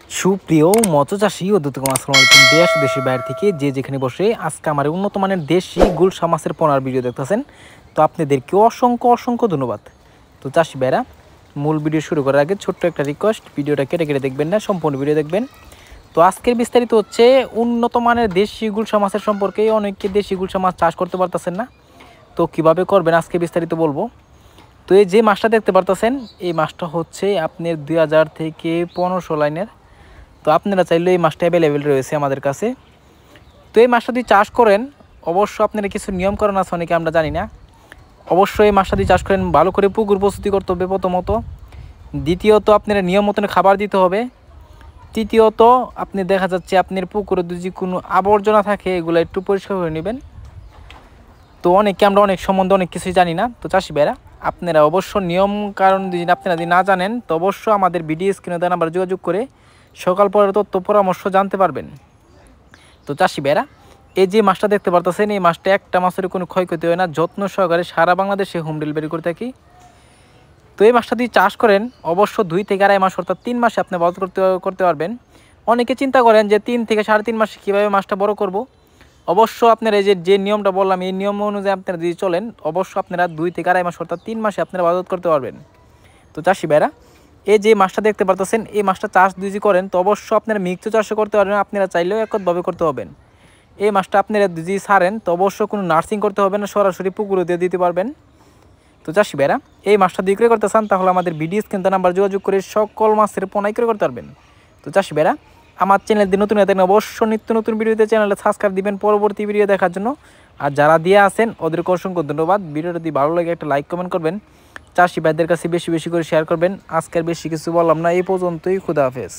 সুপ্রিয় মৎস্যচাষী ও দ্রুতগম আসসালামু আলাইকুম দেশ দেশের বাইরে থেকে যে যেখানে বসে আজকে আমার উন্নত মানের দেশি গুলশা মাছের পোনার ভিডিও দেখতেছেন। তো আপনাদেরকে অসংখ্য অসংখ্য ধন্যবাদ। তো চাষি ভাইরা, মূল ভিডিও শুরু করার আগে ছোট্ট একটা রিকোয়েস্ট, ভিডিওটা কেটে কেটে দেখবেন না, সম্পূর্ণ ভিডিও দেখবেন। তো আজকের বিস্তারিত হচ্ছে উন্নত মানের দেশি গুলশা মাছের সম্পর্কে। অনেকে দেশি গুলশা মাছ চাষ করতে পারতেছেন না, তো কিভাবে করবেন আজকে বিস্তারিত বলবো। তো এই যে মাছটা দেখতে পারতেছেন, এই মাছটা হচ্ছে আপনার 2000 থেকে 1500 লাইনের। তো আপনারা চাইলে এই মাছটা অ্যাভেলেবেল রয়েছে আমাদের কাছে। তো এই মাছটা যদি চাষ করেন, অবশ্য আপনারা কিছু নিয়মকানুন আছে অনেকে আমরা জানি না। অবশ্যই এই মাছটা যদি চাষ করেন ভালো করে পুকুর প্রস্তুতি করতে হবে প্রথমত। দ্বিতীয়ত আপনারা নিয়ম মতন খাবার দিতে হবে। তৃতীয়ত আপনি দেখা যাচ্ছে আপনার পুকুরে যদি কোনো আবর্জনা থাকে এগুলো একটু পরিষ্কার করে নেবেন। তো অনেকে আমরা অনেক সম্বন্ধে অনেক কিছুই জানি না। তো চাষি ভাইরা, আপনারা অবশ্য নিয়ম কারণ যদি আপনারা যদি না জানেন, তো অবশ্য আমাদের ভিডিও স্ক্রিনে দেওয়া নাম্বারে যোগাযোগ করে সকাল পরের তথ্য পরামর্শ জানতে পারবেন। তো চাষি ভাইরা, এই যে মাছটা দেখতে পারতেছেন, এই মাছটা একটা মাছের কোনো ক্ষয়ক্ষতি হয় না, যত্ন সহকারে সারা বাংলাদেশে হোম ডেলিভারি করে থাকি। তো এই মাছটা যদি চাষ করেন অবশ্য 2 থেকে আড়াই মাস অর্থাৎ 3 মাসে আপনি বড় করতে পারবেন। অনেকে চিন্তা করেন যে 3 থেকে 3.5 মাসে কীভাবে মাছটা বড় করব। অবশ্য আপনারা এই যে নিয়মটা বললাম, এই নিয়ম অনুযায়ী আপনারা যদি চলেন অবশ্য আপনারা 2 থেকে আড়াই মাস অর্থাৎ 3 মাসে আপনারা বাজার করতে পারবেন। তো চাষি ভাইরা, এই যে মাছটা দেখতে পারতেছেন, এই মাছটা চাষ যদি করেন তো অবশ্য আপনারা মিক্স চাষও করতে পারবেন, আপনারা চাইলেও একতভাবে করতে হবেন। এই মাছটা আপনারা যদি ছাড়েন তো অবশ্য কোনো নার্সিং করতে হবে না, সরাসরি পুকুরে দিয়ে দিতে পারবেন। তো চাষি ভাইরা, এই মাছটা দিয়ে ক্রয় করতে চান তাহলে আমাদের ভিডিও স্ক্রিনে নাম্বার যোগাযোগ করে সকল মাছের পোনাই ক্রয় করতে পারবেন। তো চাষি ভাইরা, আমার চ্যানেল দিয়ে নতুন দেখেন অবশ্য নিত্য নতুন ভিডিওতে চ্যানেলে সাবস্ক্রাইব দিবেন পরবর্তী ভিডিও দেখার জন্য। আর যারা দিয়ে আসেন ওদেরকে অসংখ্য ধন্যবাদ। ভিডিওটা যদি ভালো লাগে একটা লাইক কমেন্ট করবেন, চাষি ভাইদের কাছে বেশি বেশি করে শেয়ার করবেন। আজকের বেশি কিছু বললাম না, এই পর্যন্তই। খুদা হাফেজ।